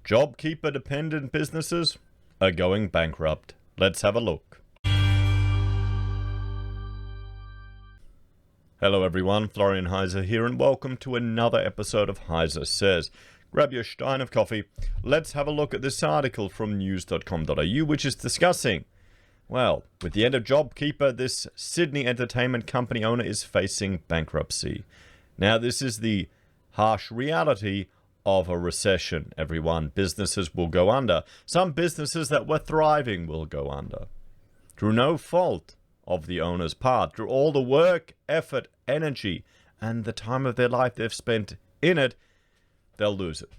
Jobkeeper dependent businesses are going bankrupt. Let's have a look. Hello everyone, Florian.Heise here, and welcome to another episode of HeiseSays. Grab your stein of coffee. Let's have a look at this article from news.com.au, which is discussing, well, with the end of JobKeeper, this Sydney entertainment company owner is facing bankruptcy. Now, this is the harsh reality of a recession, everyone. Businesses will go under. Some businesses that were thriving will go under. Through no fault of the owner's part, through all the work, effort, energy, and the time of their life they've spent in it, they'll lose it.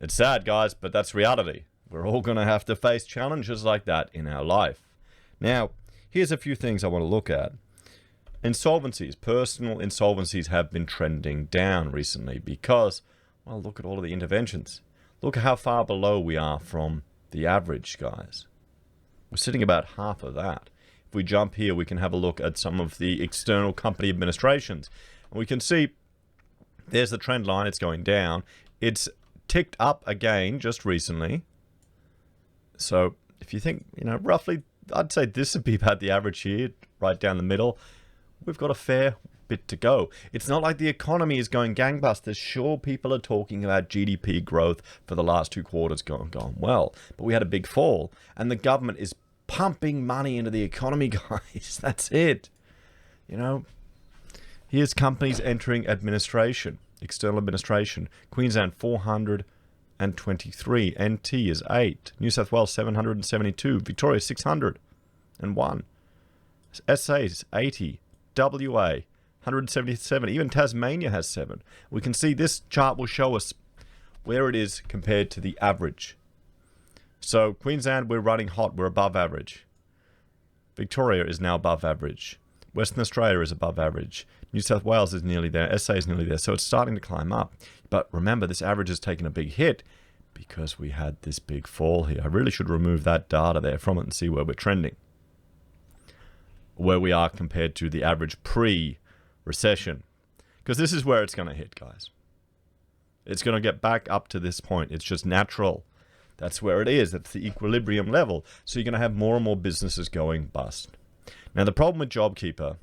It's sad, guys, but that's reality. We're all going to have to face challenges like that in our life. Now, here's a few things I want to look at. Insolvencies, personal insolvencies have been trending down recently because, well, look at all of the interventions. Look at how far below we are from the average, guys. We're sitting about half of that. If we jump here, we can have a look at some of the external company administrations. And we can see there's the trend line. It's going down. It's ticked up again just recently. So if you think, roughly, I'd say this would be about the average here, right down the middle. We've got a fair bit to go. It's not like the economy is going gangbusters. Sure, people are talking about GDP growth for the last 2 quarters going well, but we had a big fall, and the government is pumping money into the economy, guys. That's it. Here's companies entering administration, external administration. Queensland 423, NT is 8, New South Wales 772, Victoria 601, SAs 80. WA 177, even Tasmania has 7. We can see this chart will show us where it is compared to the average. So Queensland, we're running hot, we're above average. Victoria is now above average. Western Australia is above average. New South Wales is nearly there, SA is nearly there, so it's starting to climb up. But remember, this average has taken a big hit because we had this big fall here. I really should remove that data there from it and see where we're trending, where we are compared to the average pre-recession. Because this is where it's going to hit, guys. It's going to get back up to this point. It's just natural. That's where it is. That's the equilibrium level. So you're going to have more and more businesses going bust. Now, the problem with JobKeeper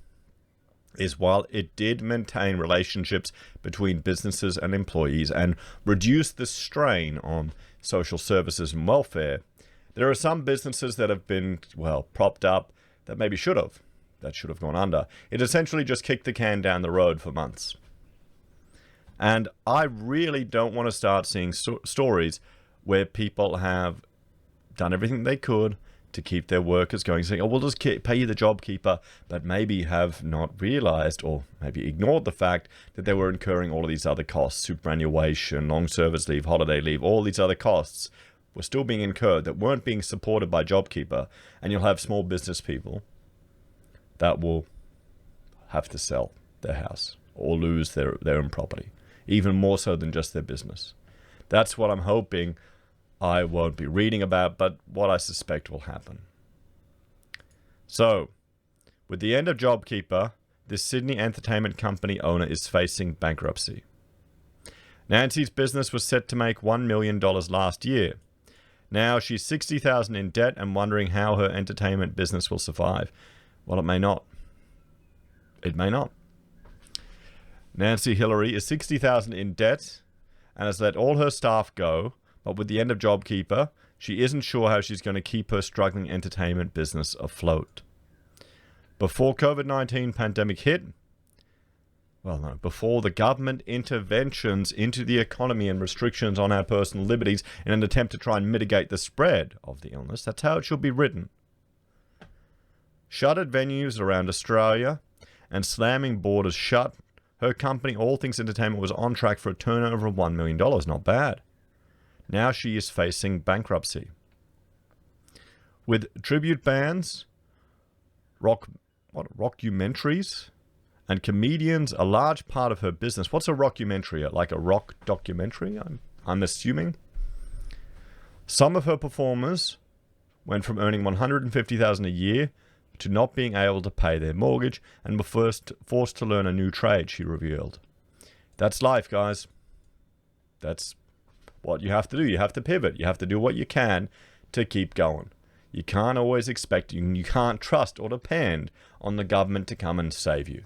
is while it did maintain relationships between businesses and employees and reduce the strain on social services and welfare, there are some businesses that have been, well, propped up that maybe should have gone under. It essentially just kicked the can down the road for months. And I really don't want to start seeing stories where people have done everything they could to keep their workers going, saying, oh, we'll just pay you the JobKeeper, but maybe have not realized or maybe ignored the fact that they were incurring all of these other costs, superannuation, long service leave, holiday leave, all these other costs were still being incurred that weren't being supported by JobKeeper, and you'll have small business people that will have to sell their house or lose their own property, even more so than just their business. That's what I'm hoping I won't be reading about, but what I suspect will happen. So, with the end of JobKeeper, this Sydney entertainment company owner is facing bankruptcy. Nancy's business was set to make $1 million last year. Now she's $60,000 in debt and wondering how her entertainment business will survive. Well, it may not. It may not. Nancy Hillary is $60,000 in debt and has let all her staff go, but with the end of JobKeeper, she isn't sure how she's going to keep her struggling entertainment business afloat. Before COVID-19 pandemic hit, before the government interventions into the economy and restrictions on our personal liberties in an attempt to try and mitigate the spread of the illness, that's how it should be written. Shuttered venues around Australia and slamming borders shut, her company, All Things Entertainment, was on track for a turnover of $1 million. Not bad. Now she is facing bankruptcy. With tribute bands, rockumentaries, and comedians a large part of her business. What's a rockumentary? Like a rock documentary, I'm assuming. Some of her performers went from earning $150,000 a year to not being able to pay their mortgage and were forced to learn a new trade, she revealed. That's life, guys. That's what you have to do. You have to pivot. You have to do what you can to keep going. You can't always expect, you can't trust or depend on the government to come and save you,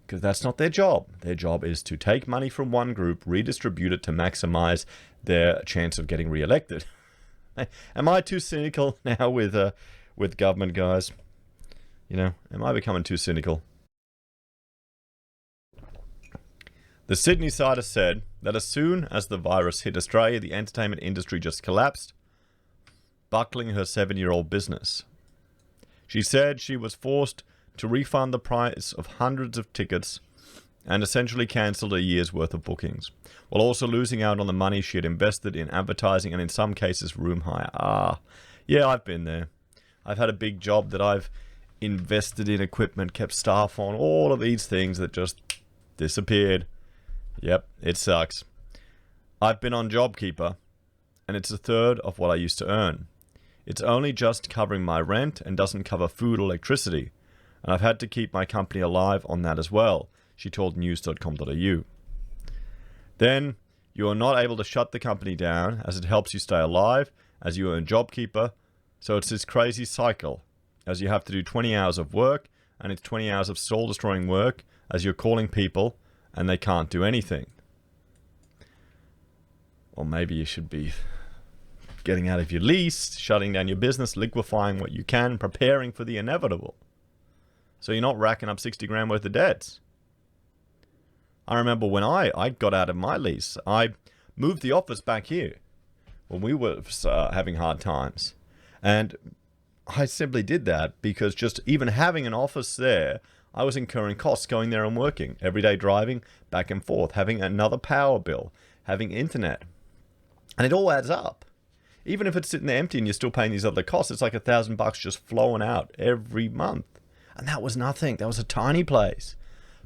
because that's not their job. Their job is to take money from one group, redistribute it to maximize their chance of getting re-elected. Am I too cynical now with government, guys? You know, am I becoming too cynical? The Sydney Sider said that as soon as the virus hit Australia, the entertainment industry just collapsed, buckling her 7-year-old business. She said she was forced to refund the price of hundreds of tickets and essentially cancelled a year's worth of bookings, while also losing out on the money she had invested in advertising and in some cases room hire. Yeah, I've been there. I've had a big job that I've invested in equipment, kept staff on, all of these things that just disappeared. Yep, it sucks. I've been on Jobkeeper, and it's a third of what I used to earn. It's only just covering my rent and doesn't cover food or electricity, and I've had to keep my company alive on that as well, she told news.com.au. Then, you are not able to shut the company down as it helps you stay alive as you earn Jobkeeper, so it's this crazy cycle as you have to do 20 hours of work, and it's 20 hours of soul-destroying work as you're calling people and they can't do anything. Or maybe you should be getting out of your lease, shutting down your business, liquefying what you can, preparing for the inevitable. So you're not racking up 60 grand worth of debts. I remember when I got out of my lease, I moved the office back here when we were having hard times. And I simply did that because just even having an office there, I was incurring costs going there and working. Every day driving back and forth, having another power bill, having internet. And it all adds up. Even if it's sitting there empty and you're still paying these other costs, it's like $1,000 just flowing out every month. And that was nothing. That was a tiny place.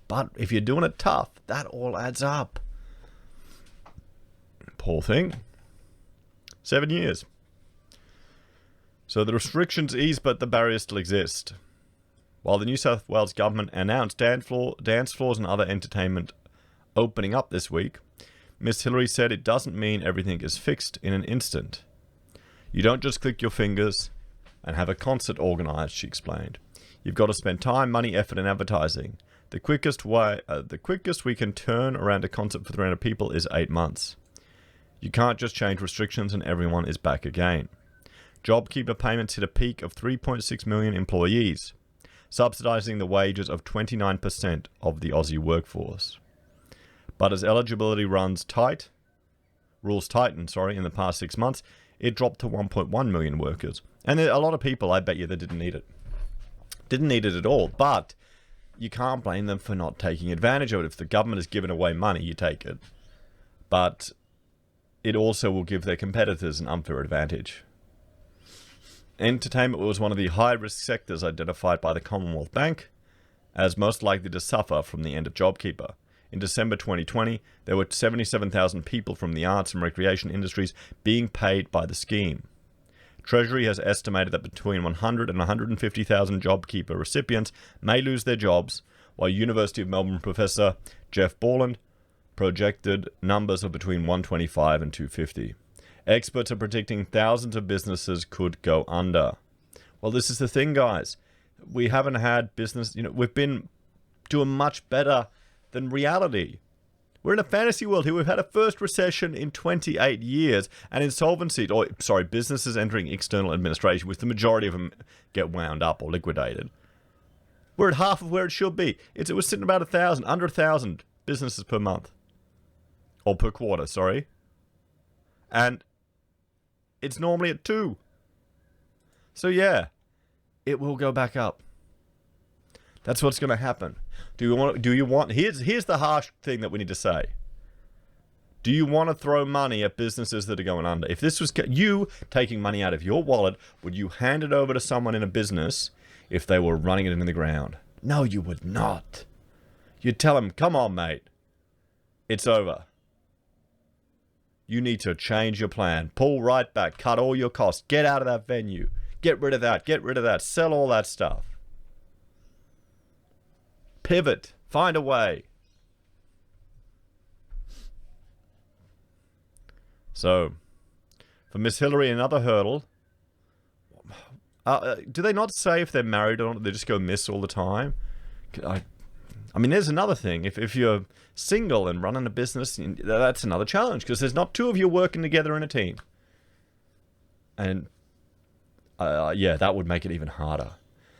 But if you're doing it tough, that all adds up. Poor thing. 7 years. So the restrictions ease, but the barriers still exist. While the New South Wales government announced dance floors and other entertainment opening up this week, Miss Hillary said it doesn't mean everything is fixed in an instant. You don't just click your fingers and have a concert organized, she explained. You've got to spend time, money, effort, and advertising. The quickest we can turn around a concert for 300 people is 8 months. You can't just change restrictions and everyone is back again. Jobkeeper payments hit a peak of 3.6 million employees, subsidizing the wages of 29% of the Aussie workforce. But as eligibility rules tightened, in the past 6 months, it dropped to 1.1 million workers. And a lot of people, I bet you, that didn't need it. Didn't need it at all, but you can't blame them for not taking advantage of it. If the government has given away money, you take it. But it also will give their competitors an unfair advantage. Entertainment was one of the high-risk sectors identified by the Commonwealth Bank as most likely to suffer from the end of Jobkeeper. In December 2020, there were 77,000 people from the arts and recreation industries being paid by the scheme. Treasury has estimated that between 100 and 150,000 Jobkeeper recipients may lose their jobs, while University of Melbourne professor Jeff Borland projected numbers of between 125 and 250. Experts are predicting thousands of businesses could go under. Well, this is the thing, guys. We haven't had business, we've been doing much better than reality. We're in a fantasy world here. We've had a first recession in 28 years, and businesses entering external administration, with the majority of them get wound up or liquidated. We're at half of where it should be. It was sitting about 1,000, under 1,000 businesses per month. Or per quarter, sorry. And it's normally at 2. So yeah, it will go back up. That's what's going to happen. Here's the harsh thing that we need to say. Do you want to throw money at businesses that are going under? If this was you taking money out of your wallet, would you hand it over to someone in a business if they were running it into the ground? No, you would not. You'd tell them, come on, mate. It's over. You need to change your plan. Pull right back. Cut all your costs. Get out of that venue. Get rid of that. Get rid of that. Sell all that stuff. Pivot. Find a way. So So, for Miss Hillary, another hurdle. Do they not say if they're married or not? They just go miss all the time? I mean, there's another thing. If you're single and running a business, that's another challenge, because there's not two of you working together in a team. And yeah, that would make it even harder.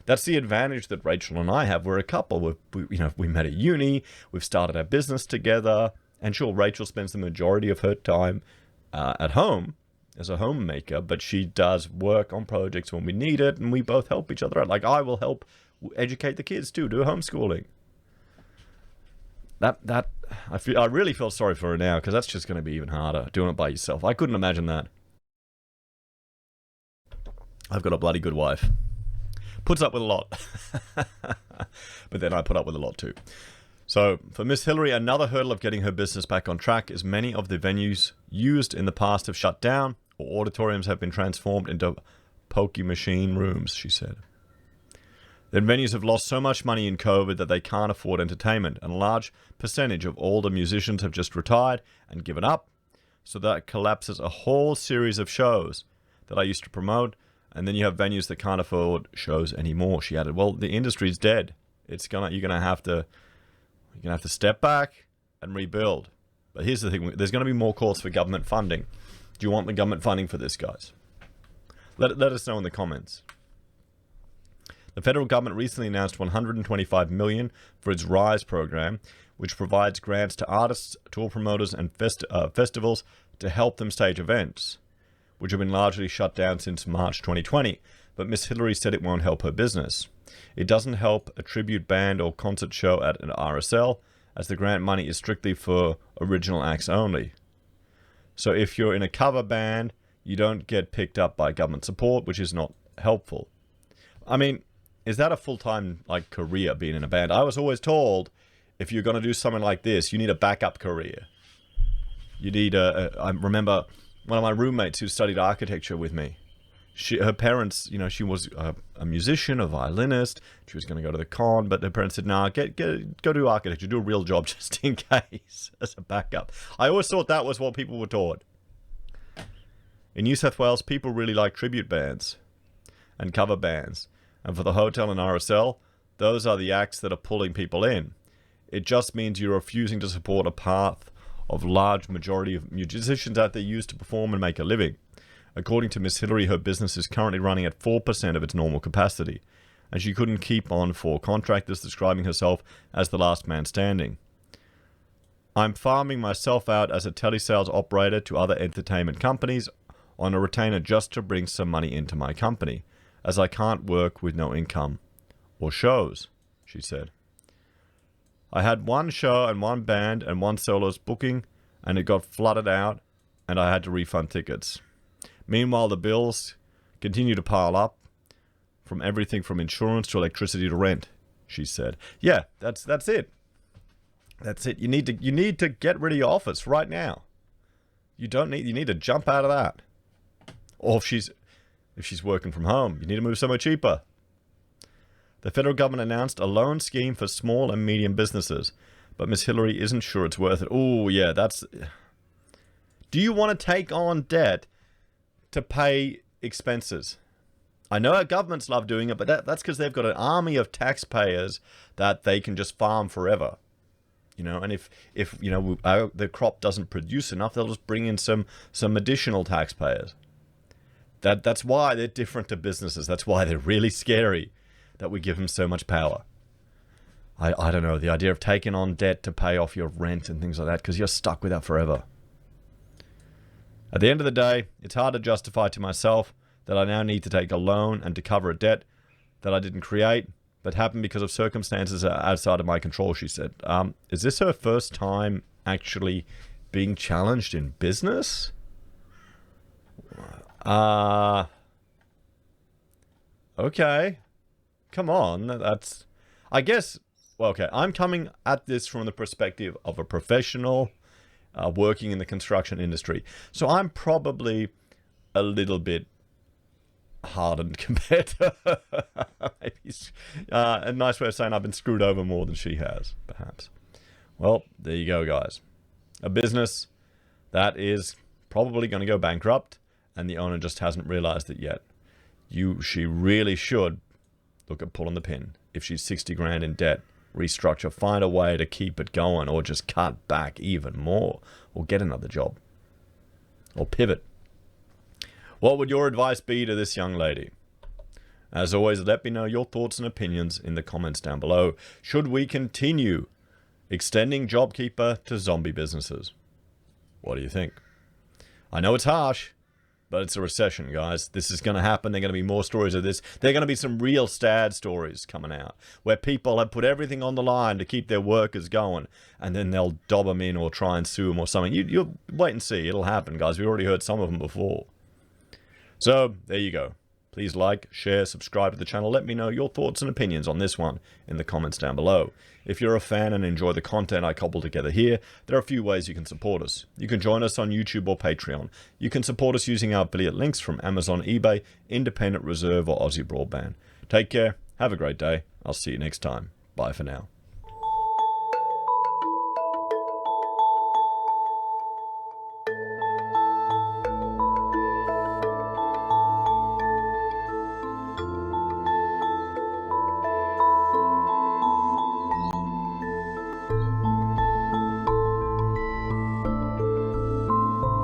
That's the advantage that Rachel and I have. We're a couple. We met at uni. We've started our business together. And sure, Rachel spends the majority of her time at home as a homemaker, but she does work on projects when we need it, and we both help each other out. Like, I will help educate the kids too, do homeschooling. I really feel sorry for her now, because that's just going to be even harder, doing it by yourself. I couldn't imagine that. I've got a bloody good wife. Puts up with a lot. But then I put up with a lot too. So, for Miss Hillary, another hurdle of getting her business back on track is many of the venues used in the past have shut down, or auditoriums have been transformed into pokey machine rooms, she said. Then venues have lost so much money in COVID that they can't afford entertainment, and a large percentage of older musicians have just retired and given up, so that collapses a whole series of shows that I used to promote, and then you have venues that can't afford shows anymore, she added. Well, the industry's dead. You're gonna have to step back and rebuild. But here's the thing, there's going to be more calls for government funding. Do you want the government funding for this, guys? Let us know in the comments. The federal government recently announced $125 million for its RISE program, which provides grants to artists, tour promoters, and festivals to help them stage events, which have been largely shut down since March 2020. But Miss Hillary said it won't help her business. It doesn't help a tribute band or concert show at an RSL, as the grant money is strictly for original acts only. So if you're in a cover band, you don't get picked up by government support, which is not helpful. I mean, is that a full-time career, being in a band? I was always told, if you're going to do something like this, you need a backup career. You need I remember one of my roommates who studied architecture with me. Her parents, she was a musician, a violinist. She was going to go to the con, but her parents said, "Nah, go do architecture, do a real job just in case, as a backup." I always thought that was what people were taught. In New South Wales, people really like tribute bands and cover bands. And for the hotel and RSL, those are the acts that are pulling people in. It just means you're refusing to support a path of large majority of musicians out there used to perform and make a living. According to Miss Hillary, her business is currently running at 4% of its normal capacity, and she couldn't keep on 4 contractors, describing herself as the last man standing. "I'm farming myself out as a telesales operator to other entertainment companies on a retainer just to bring some money into my company, as I can't work with no income or shows," she said. "I had 1 show and 1 band and 1 soloist booking, and it got flooded out, and I had to refund tickets. Meanwhile, the bills continue to pile up, from everything from insurance to electricity to rent," she said. Yeah, that's it. That's it. You need to get rid of your office right now. You need to jump out of that. Or if she's working from home, you need to move somewhere cheaper. The federal government announced a loan scheme for small and medium businesses, but Miss Hillary isn't sure it's worth it. Oh, yeah, do you want to take on debt to pay expenses? I know our governments love doing it, but that's because they've got an army of taxpayers that they can just farm forever. And if the crop doesn't produce enough, they'll just bring in some additional taxpayers. That's why they're different to businesses. That's why they're really scary, that we give them so much power. I don't know, the idea of taking on debt to pay off your rent and things like that, because you're stuck with that forever. At the end of the day, it's hard to justify to myself that I now need to take a loan and to cover a debt that I didn't create, but happened because of circumstances outside of my control, she said. Is this her first time actually being challenged in business? Okay. Come on. I guess, well, okay, I'm coming at this from the perspective of a professional working in the construction industry. So I'm probably a little bit hardened compared to her. Maybe a nice way of saying I've been screwed over more than she has, perhaps. Well, there you go, guys. A business that is probably going to go bankrupt, and the owner just hasn't realized it yet. She really should look at pulling the pin. If she's 60 grand in debt, restructure, find a way to keep it going, or just cut back even more, or get another job, or pivot. What would your advice be to this young lady? As always, let me know your thoughts and opinions in the comments down below. Should we continue extending Jobkeeper to zombie businesses? What do you think? I know it's harsh, but it's a recession, guys. This is going to happen. There are going to be more stories of this. There are going to be some real sad stories coming out where people have put everything on the line to keep their workers going, and then they'll dob them in or try and sue them or something. You'll wait and see. It'll happen, guys. We've already heard some of them before. So there you go. Please like, share, subscribe to the channel. Let me know your thoughts and opinions on this one in the comments down below. If you're a fan and enjoy the content I cobble together here, there are a few ways you can support us. You can join us on YouTube or Patreon. You can support us using our affiliate links from Amazon, eBay, Independent Reserve, or AussieBroadband. Take care. Have a great day. I'll see you next time. Bye for now.